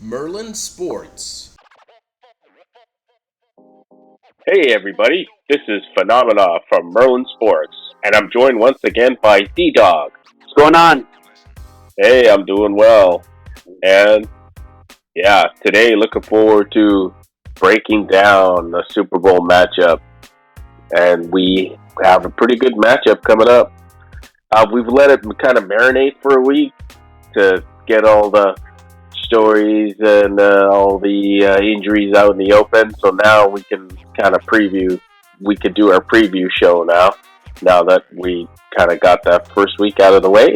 Merlin Sports. Hey everybody, this is Phenomena from Merlin Sports, and I'm joined once again by DDawg. What's going on? Hey, I'm doing well, and yeah, today looking forward to breaking down the Super Bowl matchup, and we have a pretty good matchup coming up. We've let it kind of marinate for a week to get all the stories and all the injuries out in the open. So now we can kind of preview. We could do our preview show now. Now that we kind of got that first week out of the way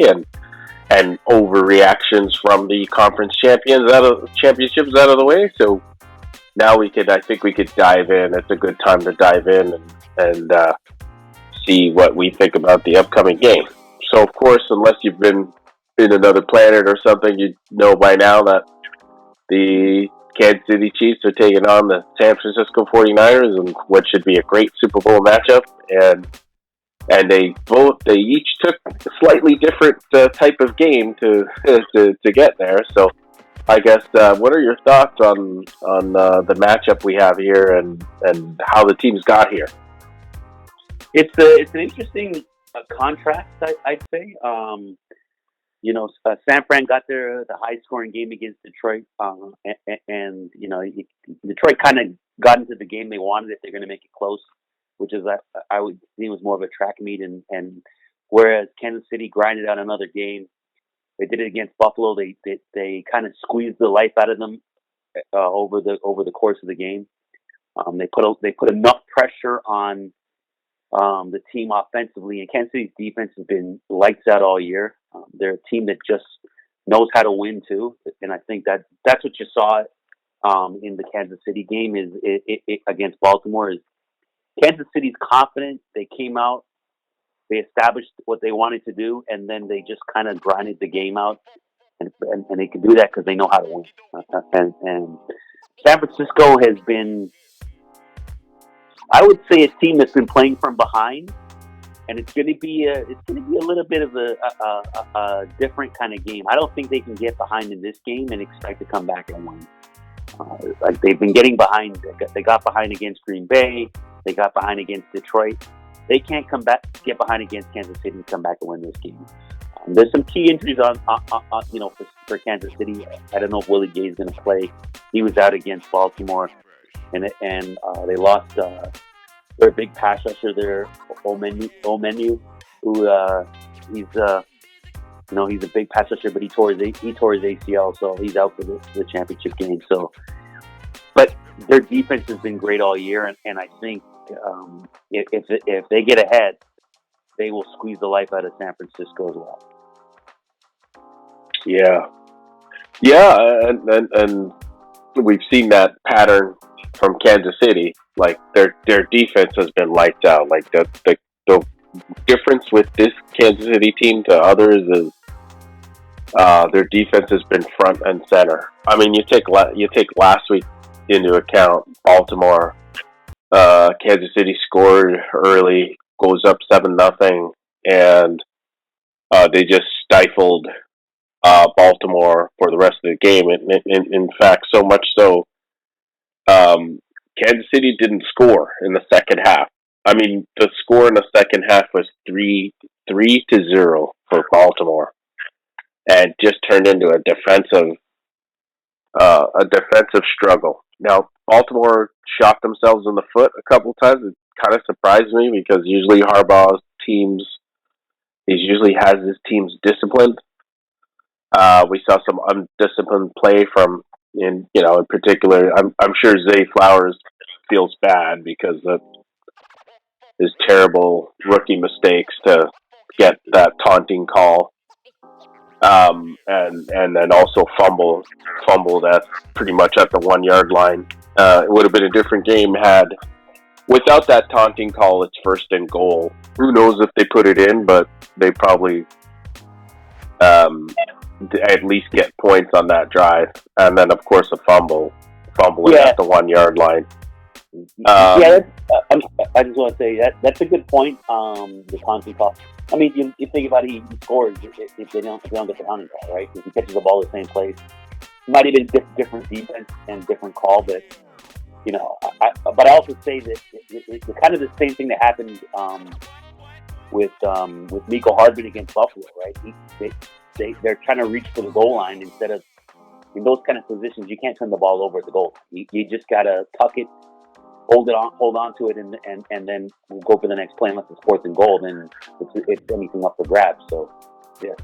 and overreactions from the conference championships out of the way. So now I think we could dive in. It's a good time to dive in and see what we think about the upcoming game. So of course, unless you've been in another planet or something, you know by now that the Kansas City Chiefs are taking on the San Francisco 49ers in what should be a great Super Bowl matchup. And they each took a slightly different type of game to get there. So I guess what are your thoughts on the matchup we have here and how the teams got here? It's an interesting contrast, I'd say. San Fran got the high-scoring game against Detroit, and Detroit kind of got into the game they wanted if they're going to make it close, which is I would think was more of a track meet, and whereas Kansas City grinded out another game, they did it against Buffalo. They kind of squeezed the life out of them over the course of the game. They put enough pressure on the team offensively, and Kansas City's defense has been lights out all year. They're a team that just knows how to win too, and I think that's what you saw in the Kansas City game is against Baltimore. Is Kansas City's confident? They came out, they established what they wanted to do, and then they just kind of grinded the game out, and they can do that because they know how to win. And San Francisco has been, I would say, a team that's been playing from behind, and it's going to be a little bit of a different kind of game. I don't think they can get behind in this game and expect to come back and win. Like they've been getting behind. They got behind against Green Bay. They got behind against Detroit. They can't get behind against Kansas City and come back and win this game. There's some key injuries on for Kansas City. I don't know if Willie Gay is going to play. He was out against Baltimore. And they lost their big pass rusher there, Omenu, who he's a big pass rusher, but he tore his ACL, so he's out for the championship game. So, but their defense has been great all year, and I think if they get ahead, they will squeeze the life out of San Francisco as well. And we've seen that pattern from Kansas City. Like their defense has been lights out. Like the difference with this Kansas City team to others is their defense has been front and center. I mean, you take last week into account. Baltimore, Kansas City scored early, goes up 7-0, and they just stifled Baltimore for the rest of the game. In fact, so much so, Kansas City didn't score in the second half. I mean, the score in the second half was 3-0 for Baltimore, and just turned into a defensive struggle. Now, Baltimore shot themselves in the foot a couple times. It kind of surprised me because usually Harbaugh's teams, he usually has his teams disciplined. We saw some undisciplined play from, in particular. I'm sure Zay Flowers feels bad because of his terrible rookie mistakes to get that taunting call, and then also fumbled at pretty much at the 1 yard line. It would have been a different game without that taunting call. It's first and goal. Who knows if they put it in, but they probably at least get points on that drive. And then, of course, a fumbling at the 1 yard line. I just want to say that's a good point. The taunting call. I mean, you think about it, he scores if they don't get the taunting call, right? Because he catches the ball in the same place. might have been different defense and different call, but but I also say that it's kind of the same thing that happened with Miko Hardman against Buffalo, right? They're trying to reach for the goal line instead of in those kind of positions. You can't turn the ball over at the goal. You just gotta tuck it, hold on to it, and then we'll go for the next play unless it's fourth and goal. Then it's anything up for grabs. So yeah.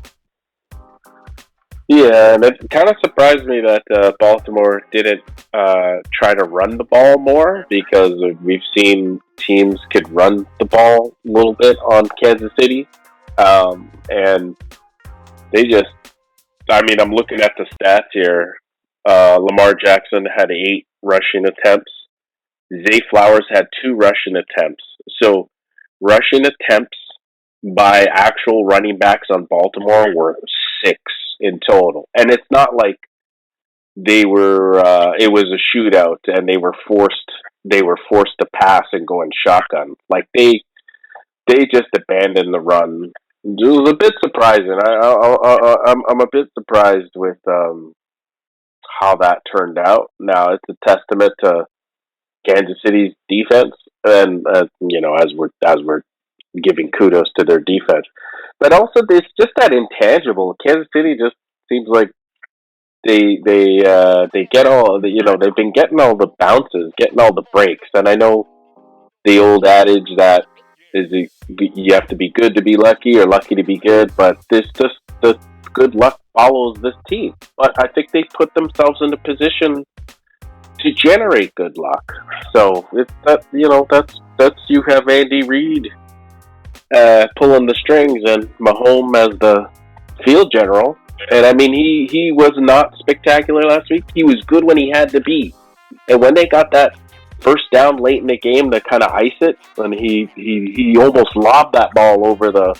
Yeah, and it kind of surprised me that Baltimore didn't try to run the ball more, because we've seen teams could run the ball a little bit on Kansas City. And they just, I'm looking at the stats here. Lamar Jackson had 8 rushing attempts. Zay Flowers had 2 rushing attempts. So rushing attempts by actual running backs on Baltimore were 6 in total. And it's not like they were it was a shootout and they were forced to pass and go in shotgun. Like they just abandoned the run. It was a bit surprising. I'm a bit surprised with how that turned out. Now it's a testament to Kansas City's defense, and as we're giving kudos to their defense, but also there's just that intangible. Kansas City just seems like they get all the, they've been getting all the bounces, getting all the breaks, and I know the old adage that you have to be good to be lucky or lucky to be good, but this just the good luck follows this team. But I think they put themselves in a position to generate good luck. So it's that that's you have Andy Reid pulling the strings and Mahomes as the field general. And he was not spectacular last week. He was good when he had to be. And when they got that first down late in the game to kind of ice it, and he almost lobbed that ball over the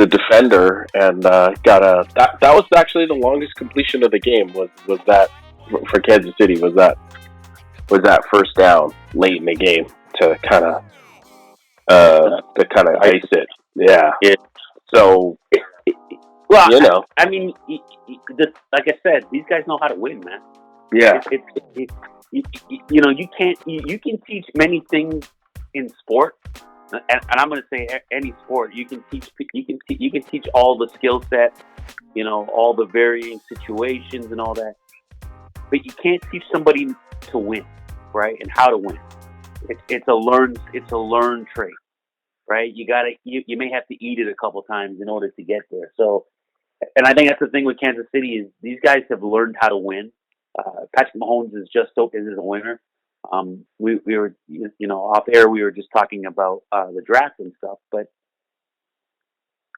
defender, and got that was actually the longest completion of the game. Was that for Kansas City? Was that first down late in the game to kind of ice it? Yeah. So well, like I said, these guys know how to win, man. Yeah. You can teach many things in sport, and I'm going to say any sport. You can teach all the skill set, all the varying situations and all that, but you can't teach somebody to win, right? And how to win. It's a learned trait, right? You may have to eat it a couple times in order to get there. So, and I think that's the thing with Kansas City is these guys have learned how to win. Patrick Mahomes is a winner. We were off air. We were just talking about the draft and stuff, but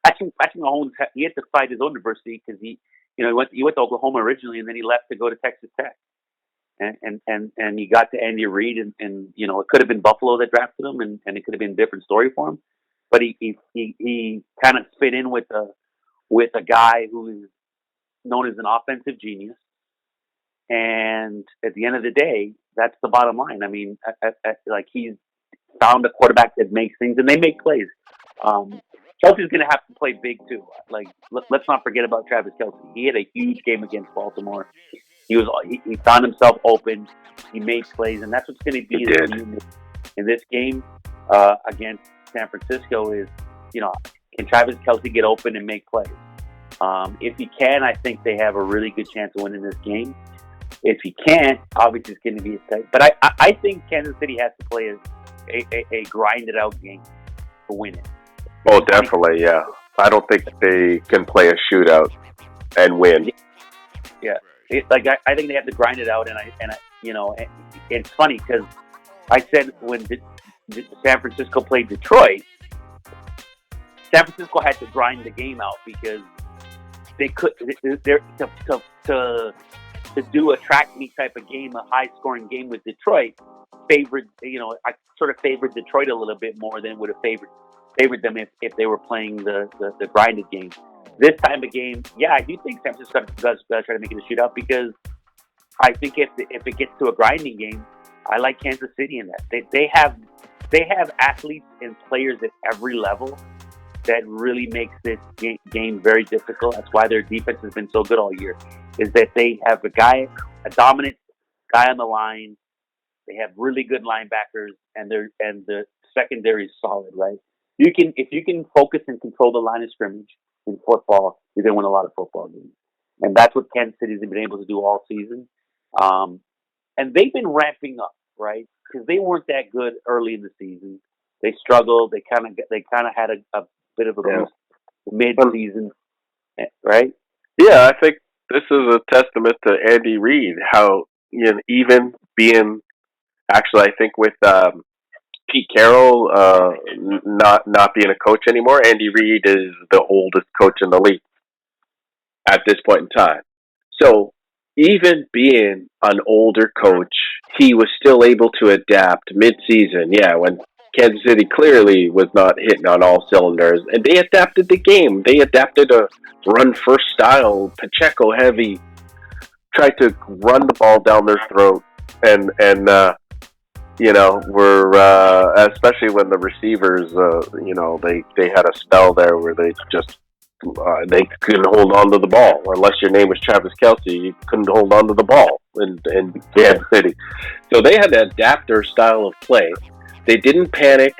Patrick Mahomes he had to fight his own adversity because he went to Oklahoma originally, and then he left to go to Texas Tech, and he got to Andy Reid, and it could have been Buffalo that drafted him, and it could have been a different story for him, but he kind of fit in with a guy who is known as an offensive genius. And at the end of the day, that's the bottom line. Like he's found a quarterback that makes things, and they make plays. Kelsey's going to have to play big too. Like let's not forget about Travis Kelce. He had a huge game against Baltimore. He found himself open. He made plays, and that's what's going to be in this game against San Francisco. Is can Travis Kelce get open and make plays? If he can, I think they have a really good chance of winning this game. If he can't, obviously it's going to be a tight. But I think Kansas City has to play a grinded out game to win it. Oh, definitely, yeah. I don't think they can play a shootout and win. Yeah, I think they have to grind it out, and it's funny because I said when San Francisco played Detroit, San Francisco had to grind the game out because they could to do a track meet type of game, a high scoring game with Detroit, I sort of favored Detroit a little bit more than would have favored them if they were playing the grinded game. This time of game, yeah, I do think San Francisco does try to make it a shootout because I think if it gets to a grinding game, I like Kansas City in that. They have athletes and players at every level that really makes this game very difficult. That's why their defense has been so good all year. Is that they have a dominant guy on the line. They have really good linebackers, and the secondary is solid. Right? If you can focus and control the line of scrimmage in football, you're gonna win a lot of football games, and that's what Kansas City has been able to do all season. And they've been ramping up, right? Because they weren't that good early in the season. They struggled. They kind of had a bit of a boost mid-season, right? Yeah, I think this is a testament to Andy Reid. How even being actually, I think with Pete Carroll not being a coach anymore, Andy Reid is the oldest coach in the league at this point in time. So even being an older coach, he was still able to adapt mid-season. Yeah, when Kansas City clearly was not hitting on all cylinders, and they adapted the game. They adapted a run-first style, Pacheco heavy, tried to run the ball down their throat, and were especially when the receivers, they had a spell there where they just they couldn't hold on to the ball. Unless your name was Travis Kelce, you couldn't hold on to the ball in Kansas City. So they had to adapt their style of play. They didn't panic.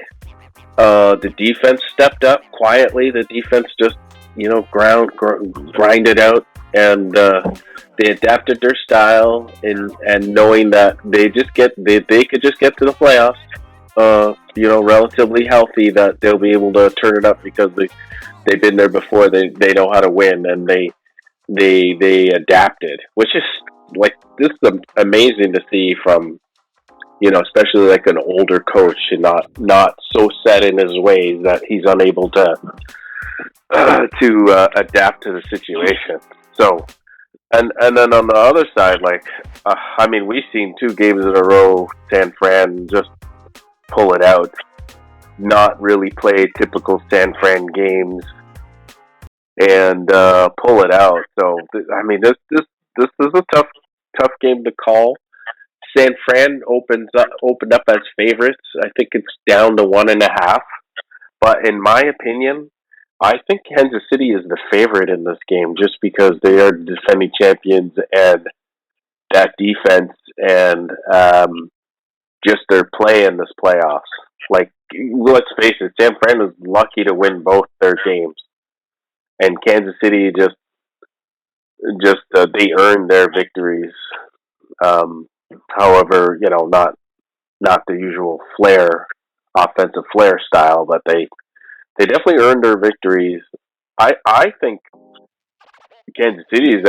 The defense stepped up quietly. The defense just, grinded out, and they adapted their style, and knowing that they could just get to the playoffs, relatively healthy, that they'll be able to turn it up because they've been there before. They know how to win, and they adapted, which is like this is amazing to see from especially like an older coach, and not so set in his ways that he's unable to adapt to the situation. So, and then on the other side, like we've seen 2 games in a row, San Fran just pull it out, not really play typical San Fran games, and pull it out. So this is a tough game to call. San Fran opened up as favorites. I think it's down to 1.5. But in my opinion, I think Kansas City is the favorite in this game just because they are defending champions, and that defense, and just their play in this playoffs. Like, let's face it, San Fran was lucky to win both their games, and Kansas City just they earned their victories. However, not the usual offensive flair style, but they definitely earned their victories. I think Kansas City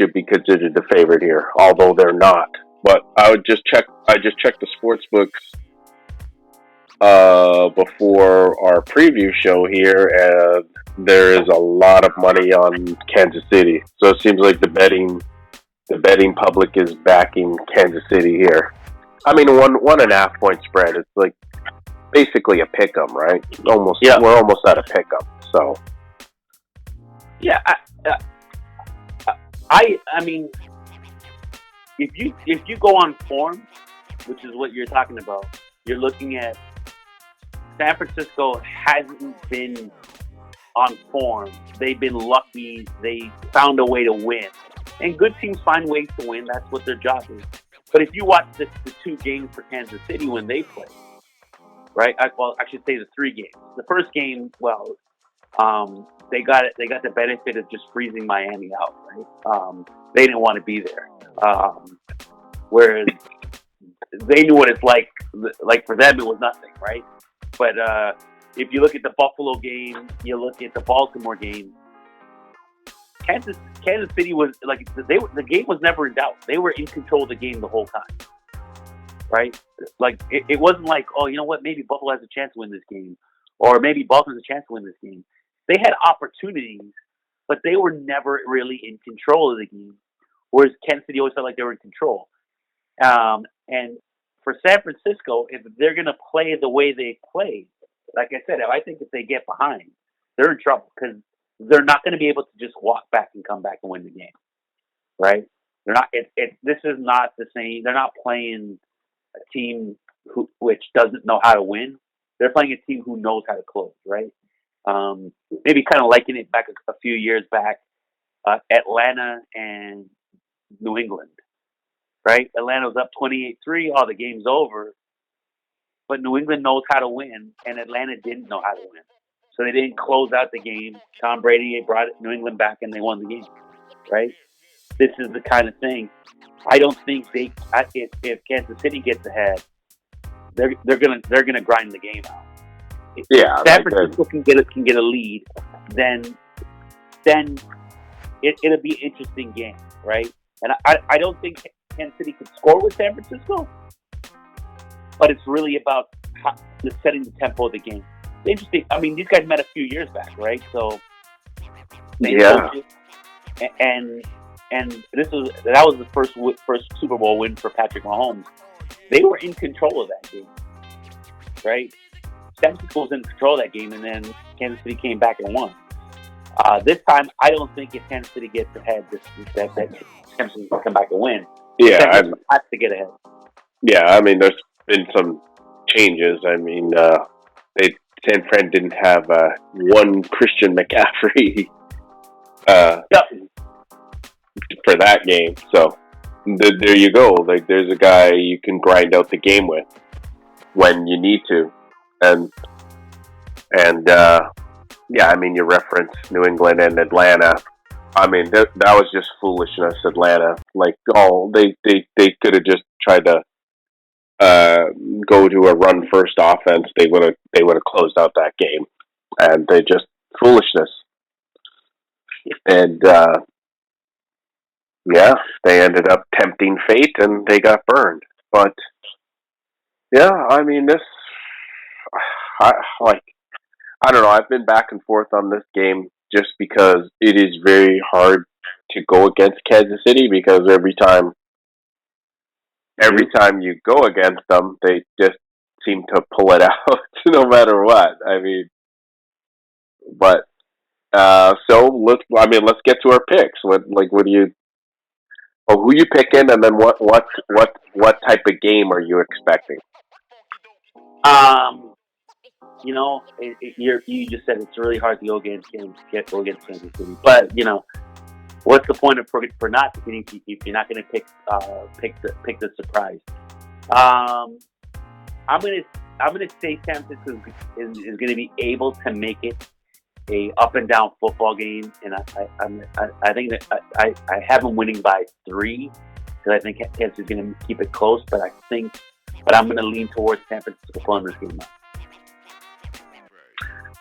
should be considered the favorite here, although they're not. But I just checked the sports books before our preview show here, and there is a lot of money on Kansas City. So it seems like the betting public is backing Kansas City here. 1.5 point spread. It's like basically a pick 'em, right? Almost. Yeah. We're almost at a pick 'em. So. Yeah. I mean, if you go on form, which is what you're talking about, you're looking at San Francisco hasn't been on form. They've been lucky. They found a way to win. And good teams find ways to win. That's what their job is. But if you watch the 2 games for Kansas City when they play, right? I should say the 3 games. The first game, they got the benefit of just freezing Miami out, right? They didn't want to be there. Whereas they knew what it's like. Like, for them, it was nothing, right? But if you look at the Buffalo game, you look at the Baltimore game, Kansas City was like the game was never in doubt. They were in control of the game the whole time, right? Like it wasn't like, oh, you know what, maybe Buffalo has a chance to win this game, or maybe Baltimore has a chance to win this game. They had opportunities, but they were never really in control of the game. Whereas Kansas City always felt like they were in control. And for San Francisco, if they're going to play the way they play, like I said, I think if they get behind, they're in trouble because they're not going to be able to just walk back and come back and win the game, right? They're not. This is not the same. They're not playing a team which doesn't know how to win. They're playing a team who knows how to close, right? Maybe kind of liking it back a few years back, Atlanta and New England, right? Atlanta was up 28-3, all the game's over, but New England knows how to win, and Atlanta didn't know how to win. So they didn't close out the game. Tom Brady brought New England back, and they won the game, right? This is the kind of thing. I don't think if Kansas City gets ahead, they're gonna grind the game out. If San Francisco can get a lead, then it'll be an interesting game, right? And I don't think Kansas City could score with San Francisco, but it's really about setting the tempo of the game. It's interesting. I mean, these guys met a few years back, right? So coaches, and that was the first Super Bowl win for Patrick Mahomes. They were in control of that game, right? San Francisco was in control of that game, and then Kansas City came back and won. This time, I don't think if Kansas City gets ahead, that San Francisco will come back and win. Yeah, San Francisco has to get ahead. Yeah, I mean, there's been some changes. I mean, San Fran didn't have one Christian McCaffrey for that game, so there you go. Like, there's a guy you can grind out the game with when you need to, and yeah, I mean, you reference New England and Atlanta. I mean, that was just foolishness, Atlanta. Like, they could have just tried to go to a run first offense. They would have closed out that game, and they just foolishness. And yeah, they ended up tempting fate, and they got burned. But yeah, I mean, I don't know. I've been back and forth on this game just because it is very hard to go against Kansas City, because every time you go against them, they just seem to pull it out no matter what. I mean, but so let's get to our picks. Who you picking, and then what type of game are you expecting? You know, you just said it's really hard to go against Kansas City. But what's the point of for not picking if you're not going to pick the surprise? I'm gonna say San Francisco is going to be able to make it a up and down football game, and I think that I have them winning by 3, because I think Kansas is going to keep it close. But I'm going to lean towards San Francisco pulling this game out.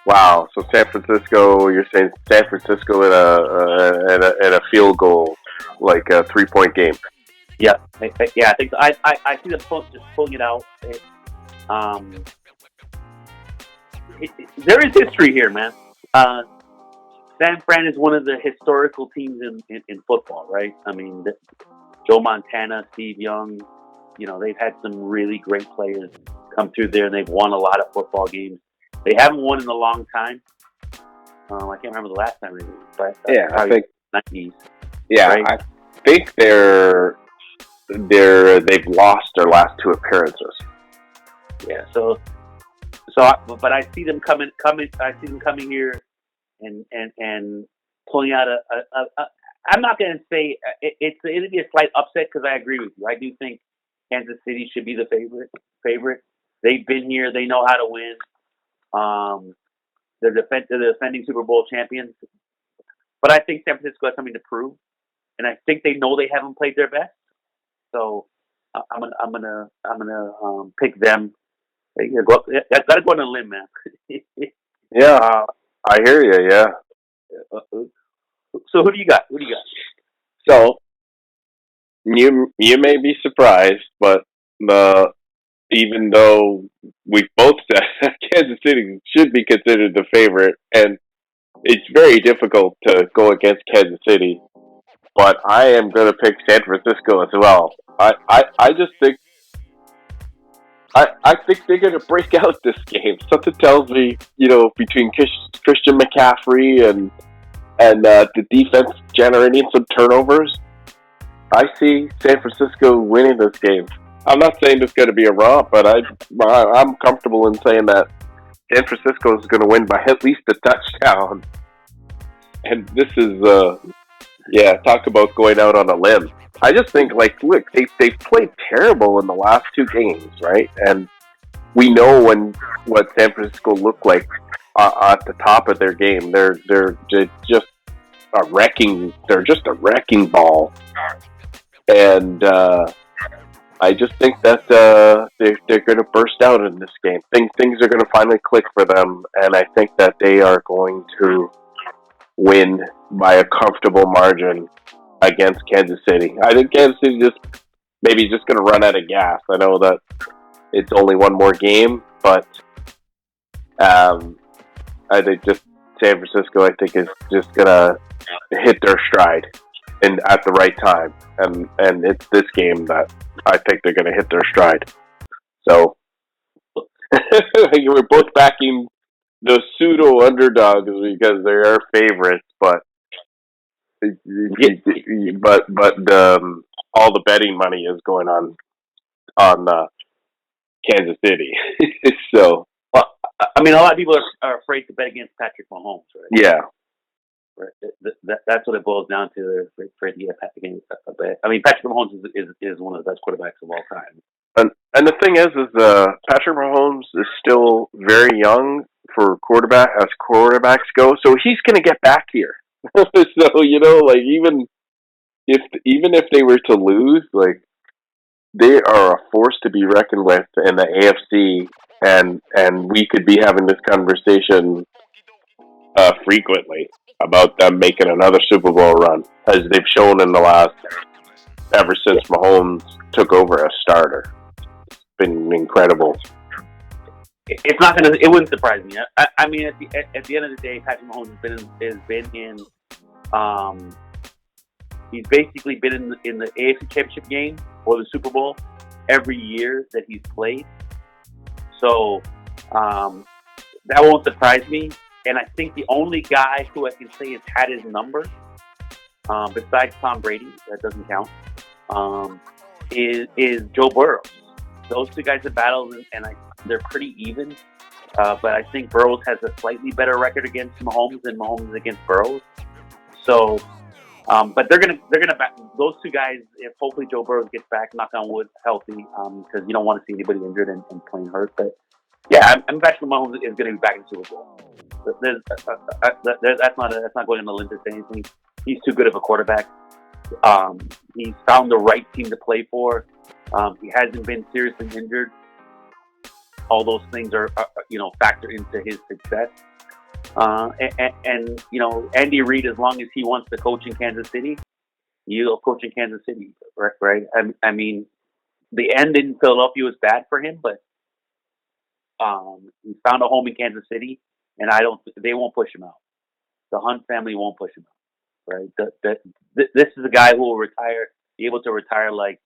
Wow! So San Francisco, you're saying San Francisco in a field goal, like a 3-point game? Yeah, I think so. I see them just pulling it out. There is history here, man. San Fran is one of the historical teams in football, right? I mean, Joe Montana, Steve Young, they've had some really great players come through there, and they've won a lot of football games. They haven't won in a long time. I can't remember the last time they won, but I think 90s. Yeah, right? I think they've lost their last 2 appearances. Yeah, but I see them coming. I see them coming here and pulling out a. I'm not going to say it'll be a slight upset, because I agree with you. I do think Kansas City should be the favorite. They've been here. They know how to win. They're the defending Super Bowl champions. But I think San Francisco has something to prove, and I think they know they haven't played their best. So I'm gonna pick them. I gotta go on a limb, man. Yeah, I hear you. Yeah. So who do you got? So you may be surprised, but even though we both said Kansas City should be considered the favorite, and it's very difficult to go against Kansas City, but I am going to pick San Francisco as well. I just think I think they're going to break out this game. Something tells me, between Christian McCaffrey and the defense generating some turnovers, I see San Francisco winning this game. I'm not saying it's going to be a romp, but I'm comfortable in saying that San Francisco is going to win by at least a touchdown. And this is, talk about going out on a limb. I just think, look, they've played terrible in the last two games, right? And we know what San Francisco looked like at the top of their game. They're just a wrecking. They're just a wrecking ball, and I just think that they're going to burst out in this game. Things are going to finally click for them, and I think that they are going to win by a comfortable margin against Kansas City. I think Kansas City just going to run out of gas. I know that it's only one more game, but I think just San Francisco, I think, is just going to hit their stride and at the right time. And it's this game that I think they're going to hit their stride. So we're both backing the pseudo underdogs because they're our favorites, but all the betting money is going on Kansas City. So, well, I mean, a lot of people are afraid to bet against Patrick Mahomes, right? Yeah. Right. That's what it boils down to. They're afraid to get against a bet. I mean, Patrick Mahomes is one of the best quarterbacks of all time. And the thing is Patrick Mahomes is still very young for quarterbacks go. So he's going to get back here. So even if they were to lose, they are a force to be reckoned with in the AFC, and we could be having this conversation frequently about them making another Super Bowl run, as they've shown in the last, ever since Mahomes took over as starter. It's been incredible. It's not gonna. It wouldn't surprise me. I mean, at the end of the day, Patrick Mahomes has been in. He's basically been in the AFC Championship game or the Super Bowl every year that he's played. So that won't surprise me. And I think the only guy who I can say has had his number, besides Tom Brady, that doesn't count, is Joe Burrow. Those two guys have battled, and they're pretty even. But I think Burrows has a slightly better record against Mahomes than Mahomes against Burrows. So, but they're gonna back those two guys. If hopefully Joe Burrows gets back, knock on wood, healthy, because you don't want to see anybody injured and playing hurt. But yeah, I'm Patrick Mahomes is going to be back in the Super Bowl. That's not going on the limb to say anything. He's too good of a quarterback. He's found the right team to play for. He hasn't been seriously injured. All those things are factor into his success. And Andy Reid, as long as he wants to coach in Kansas City, he'll coach in Kansas City, right? I mean, the end in Philadelphia was bad for him, but he found a home in Kansas City, and they won't push him out. The Hunt family won't push him out, right? This is a guy who will be able to retire like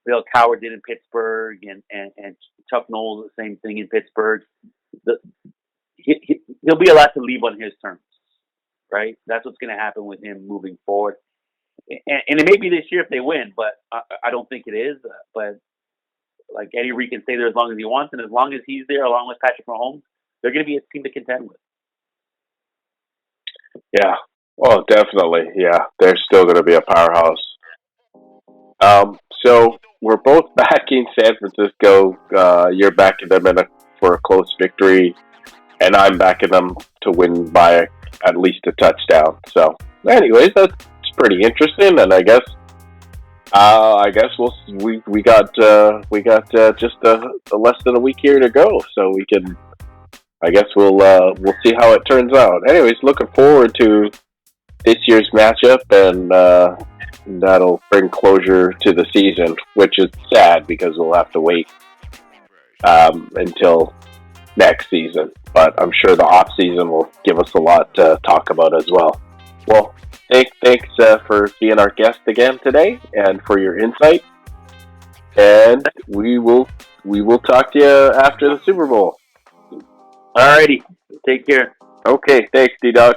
Bill Cowher did in Pittsburgh, and Chuck Noll, the same thing in Pittsburgh. He'll be allowed to leave on his terms, right? That's what's going to happen with him moving forward. And it may be this year if they win, but I don't think it is. But like Eddie Reid can stay there as long as he wants, and as long as he's there, along with Patrick Mahomes, they're going to be a team to contend with. Yeah, well, definitely. Yeah, they're still going to be a powerhouse. So we're both backing San Francisco. You're backing them for a close victory, and I'm backing them to win by at least a touchdown. So, anyways, that's pretty interesting, and I guess we got just less than a week here to go, so we can. I guess we'll see how it turns out. Anyways, looking forward to this year's matchup, and that'll bring closure to the season, which is sad because we'll have to wait until next season. But I'm sure the off season will give us a lot to talk about as well. Well, thanks for being our guest again today, and for your insight. And we will talk to you after the Super Bowl. Alrighty, take care. Okay, thanks, DDawg.